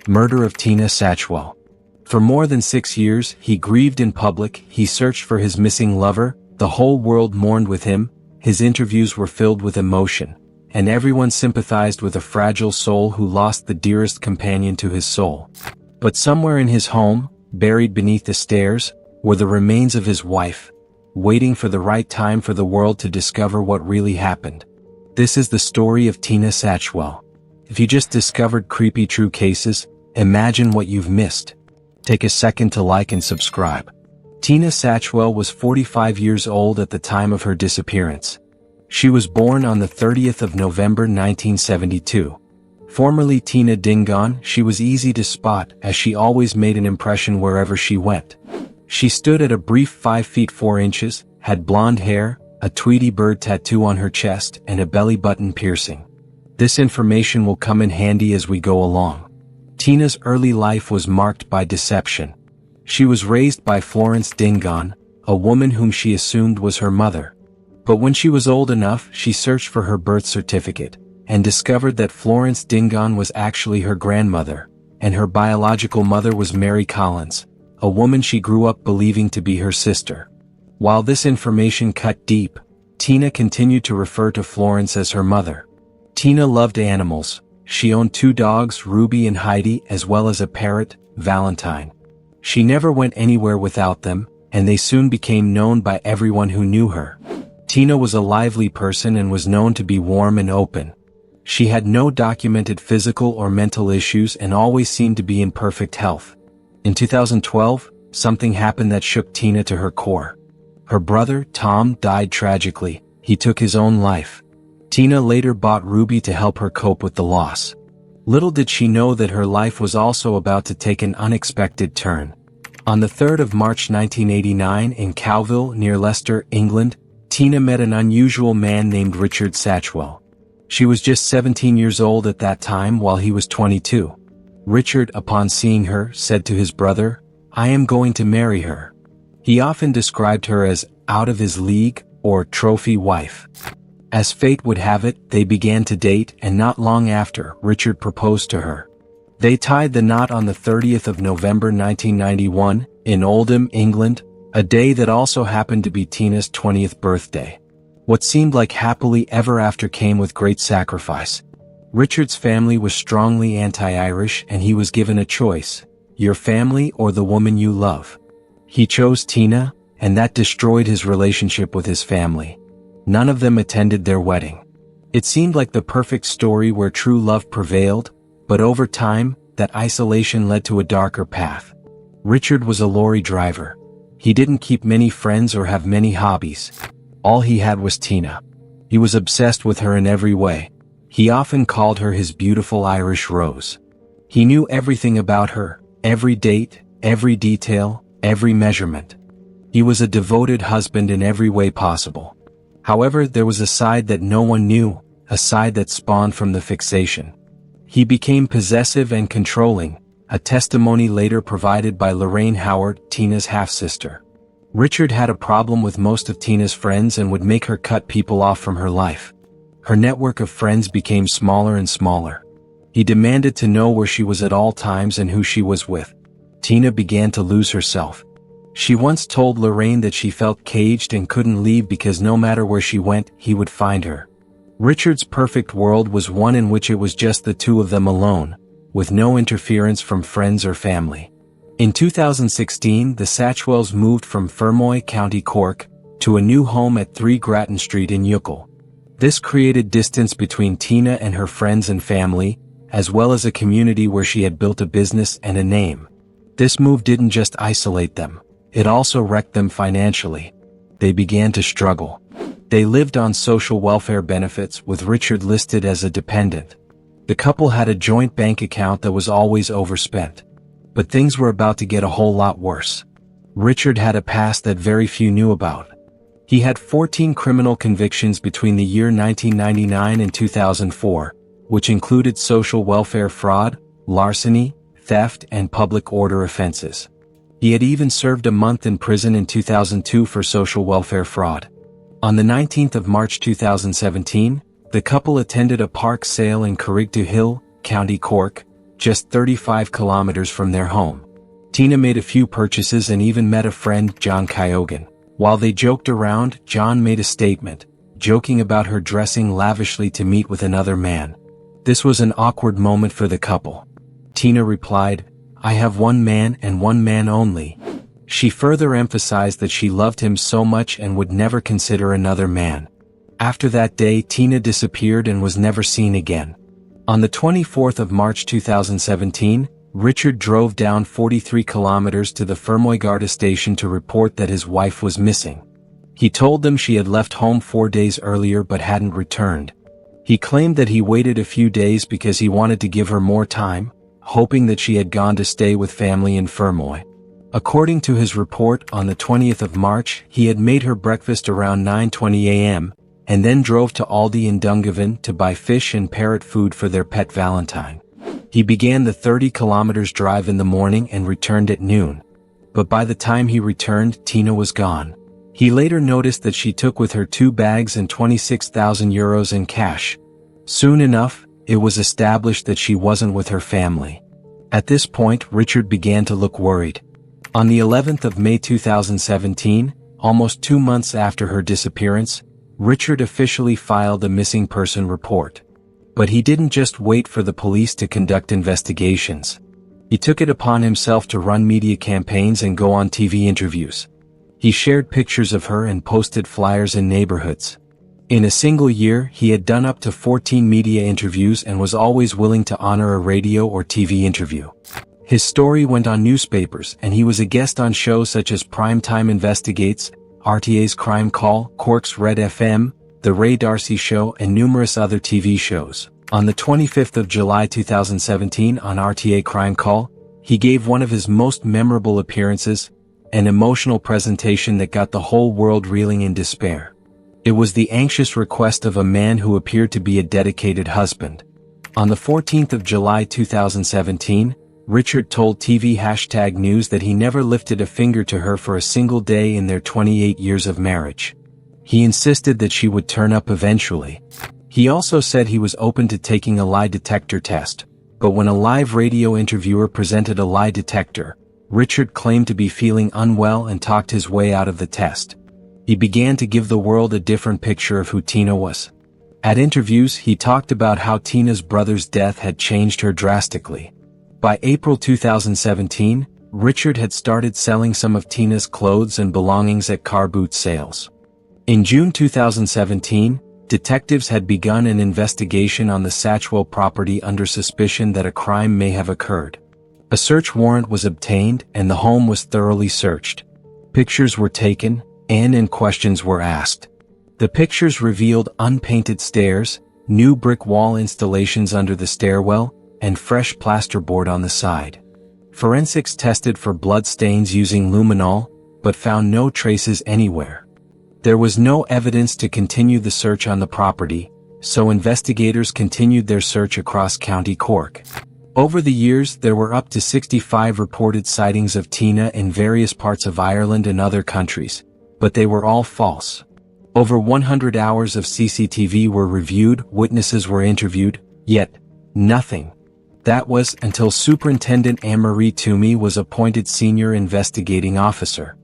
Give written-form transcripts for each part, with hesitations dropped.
Murder of Tina Satchwell. For more than 6 years, he grieved in public, he searched for his missing lover, the whole world mourned with him, his interviews were filled with emotion, and everyone sympathized with a fragile soul who lost the dearest companion to his soul. But somewhere in his home, buried beneath the stairs, were the remains of his wife, waiting for the right time for the world to discover what really happened. This is the story of Tina Satchwell. If you just discovered creepy true cases, imagine what you've missed. Take a second to like and subscribe. Tina Satchwell was 45 years old at the time of her disappearance. She was born on the 30th of November 1972. Formerly Tina Dingon, she was easy to spot as she always made an impression wherever she went. She stood at a brief 5 feet 4 inches, had blonde hair, a Tweety bird tattoo on her chest, and a belly button piercing. This information will come in handy as we go along. Tina's early life was marked by deception. She was raised by Florence Dingon, a woman whom she assumed was her mother. But when she was old enough, she searched for her birth certificate, and discovered that Florence Dingon was actually her grandmother, and her biological mother was Mary Collins, a woman she grew up believing to be her sister. While this information cut deep, Tina continued to refer to Florence as her mother. Tina loved animals. She owned 2 dogs, Ruby and Heidi, as well as a parrot, Valentine. She never went anywhere without them, and they soon became known by everyone who knew her. Tina was a lively person and was known to be warm and open. She had no documented physical or mental issues and always seemed to be in perfect health. In 2012, something happened that shook Tina to her core. Her brother, Tom, died tragically. He took his own life. Tina later bought Ruby to help her cope with the loss. Little did she know that her life was also about to take an unexpected turn. On the 3rd of March 1989 in Cowville, near Leicester, England, Tina met an unusual man named Richard Satchwell. She was just 17 years old at that time while he was 22. Richard, upon seeing her, said to his brother, "I am going to marry her." He often described her as out of his league or trophy wife. As fate would have it, they began to date, and not long after, Richard proposed to her. They tied the knot on the 30th of November 1991, in Oldham, England, a day that also happened to be Tina's 20th birthday. What seemed like happily ever after came with great sacrifice. Richard's family was strongly anti-Irish, and he was given a choice: your family or the woman you love. He chose Tina, and that destroyed his relationship with his family. None of them attended their wedding. It seemed like the perfect story where true love prevailed, but over time, that isolation led to a darker path. Richard was a lorry driver. He didn't keep many friends or have many hobbies. All he had was Tina. He was obsessed with her in every way. He often called her his beautiful Irish rose. He knew everything about her, every date, every detail, every measurement. He was a devoted husband in every way possible. However, there was a side that no one knew, a side that spawned from the fixation. He became possessive and controlling, a testimony later provided by Lorraine Howard, Tina's half-sister. Richard had a problem with most of Tina's friends and would make her cut people off from her life. Her network of friends became smaller and smaller. He demanded to know where she was at all times and who she was with. Tina began to lose herself. She once told Lorraine that she felt caged and couldn't leave because no matter where she went, he would find her. Richard's perfect world was one in which it was just the 2 of them alone, with no interference from friends or family. In 2016, the Satchwells moved from Fermoy, County Cork, to a new home at 3 Grattan Street in Youghal. This created distance between Tina and her friends and family, as well as a community where she had built a business and a name. This move didn't just isolate them. It also wrecked them financially. They began to struggle. They lived on social welfare benefits, with Richard listed as a dependent. The couple had a joint bank account that was always overspent. But things were about to get a whole lot worse. Richard had a past that very few knew about. He had 14 criminal convictions between the year 1999 and 2004, which included social welfare fraud, larceny, theft, and public order offenses. He had even served a month in prison in 2002 for social welfare fraud. On the 19th of March 2017, the couple attended a park sale in Carrigtwohill, County Cork, just 35 kilometers from their home. Tina made a few purchases and even met a friend, John Kyogan. While they joked around, John made a statement, joking about her dressing lavishly to meet with another man. This was an awkward moment for the couple. Tina replied, "I have one man and one man only." She further emphasized that she loved him so much and would never consider another man. After that day, Tina disappeared and was never seen again. On the 24th of March 2017, Richard drove down 43 kilometers to the Fermoygarda station to report that his wife was missing. He told them she had left home 4 days earlier but hadn't returned. He claimed that he waited a few days because he wanted to give her more time, hoping that she had gone to stay with family in Fermoy. According to his report, on the 20th of March, he had made her breakfast around 9:20 a.m., and then drove to Aldi in Dungavan to buy fish and parrot food for their pet Valentine. He began the 30 kilometers drive in the morning and returned at noon. But by the time he returned, Tina was gone. He later noticed that she took with her 2 bags and 26,000 euros in cash. Soon enough, it was established that she wasn't with her family. At this point, Richard began to look worried. On the 11th of May 2017, almost 2 months after her disappearance, Richard officially filed a missing person report. But he didn't just wait for the police to conduct investigations. He took it upon himself to run media campaigns and go on TV interviews. He shared pictures of her and posted flyers in neighborhoods. In a single year, he had done up to 14 media interviews and was always willing to honor a radio or TV interview. His story went on newspapers and he was a guest on shows such as Primetime Investigates, RTA's Crime Call, Cork's Red FM, The Ray Darcy Show, and numerous other TV shows. On the 25th of July 2017 on RTA Crime Call, he gave one of his most memorable appearances, an emotional presentation that got the whole world reeling in despair. It was the anxious request of a man who appeared to be a dedicated husband. On the 14th of July 2017, Richard told TV #News that he never lifted a finger to her for a single day in their 28 years of marriage. He insisted that she would turn up eventually. He also said he was open to taking a lie detector test, but when a live radio interviewer presented a lie detector, Richard claimed to be feeling unwell and talked his way out of the test. He began to give the world a different picture of who Tina was. At interviews, he talked about how Tina's brother's death had changed her drastically. By April 2017, Richard had started selling some of Tina's clothes and belongings at car boot sales. In June 2017, detectives had begun an investigation on the Satchwell property under suspicion that a crime may have occurred. A search warrant was obtained and the home was thoroughly searched. Pictures were taken, and questions were asked. The pictures revealed unpainted stairs, new brick wall installations under the stairwell, and fresh plasterboard on the side. Forensics tested for blood stains using luminol, but found no traces anywhere. There was no evidence to continue the search on the property, so investigators continued their search across County Cork. Over the years, there were up to 65 reported sightings of Tina in various parts of Ireland and other countries, but they were all false. Over 100 hours of CCTV were reviewed, witnesses were interviewed, yet nothing. That was until Superintendent Anne-Marie Toomey was appointed Senior Investigating Officer.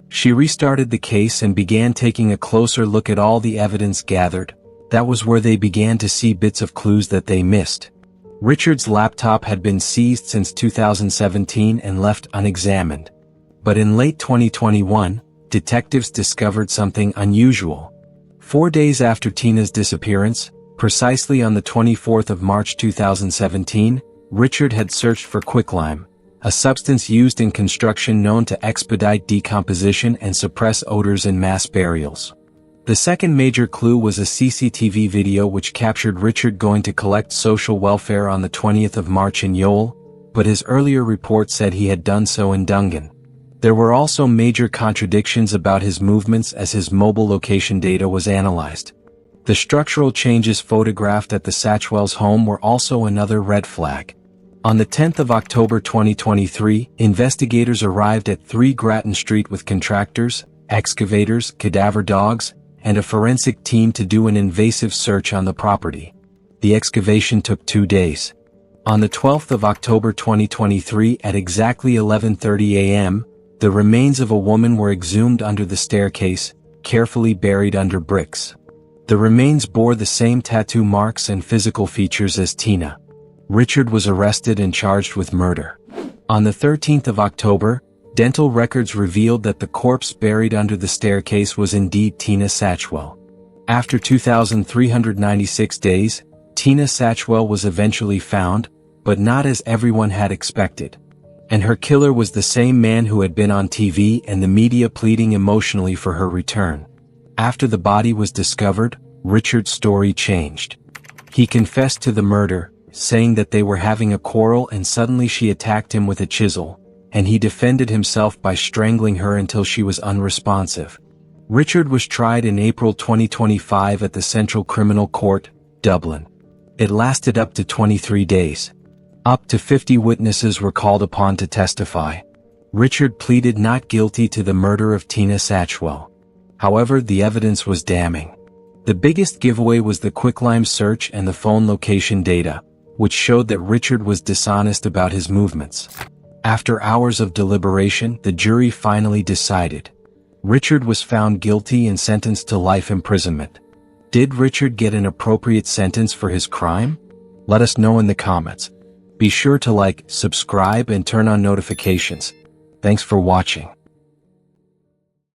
She restarted the case and began taking a closer look at all the evidence gathered. That was where they began to see bits of clues that they missed. Richard's laptop had been seized since 2017 and left unexamined. But in late 2021, detectives discovered something unusual. 4 days after Tina's disappearance, precisely on the 24th of March 2017, Richard had searched for quicklime, a substance used in construction known to expedite decomposition and suppress odors in mass burials. The second major clue was a CCTV video which captured Richard going to collect social welfare on the 20th of March in Youghal, but his earlier report said he had done so in Dungan. There were also major contradictions about his movements as his mobile location data was analyzed. The structural changes photographed at the Satchwell's home were also another red flag. On the 10th of October 2023, investigators arrived at 3 Grattan Street with contractors, excavators, cadaver dogs, and a forensic team to do an invasive search on the property. The excavation took 2 days. On the 12th of October 2023 at exactly 11:30 a.m., the remains of a woman were exhumed under the staircase, carefully buried under bricks. The remains bore the same tattoo marks and physical features as Tina. Richard was arrested and charged with murder. On the 13th of October, dental records revealed that the corpse buried under the staircase was indeed Tina Satchwell. After 2,396 days, Tina Satchwell was eventually found, but not as everyone had expected. And her killer was the same man who had been on TV and the media pleading emotionally for her return. After the body was discovered, Richard's story changed. He confessed to the murder, saying that they were having a quarrel and suddenly she attacked him with a chisel, and he defended himself by strangling her until she was unresponsive. Richard was tried in April 2025 at the Central Criminal Court, Dublin. It lasted up to 23 days. Up to 50 witnesses were called upon to testify. Richard pleaded not guilty to the murder of Tina Satchwell. However, the evidence was damning. The biggest giveaway was the quicklime search and the phone location data, which showed that Richard was dishonest about his movements. After hours of deliberation, the jury finally decided. Richard was found guilty and sentenced to life imprisonment. Did Richard get an appropriate sentence for his crime? Let us know in the comments. Be sure to like, subscribe, and turn on notifications. Thanks for watching.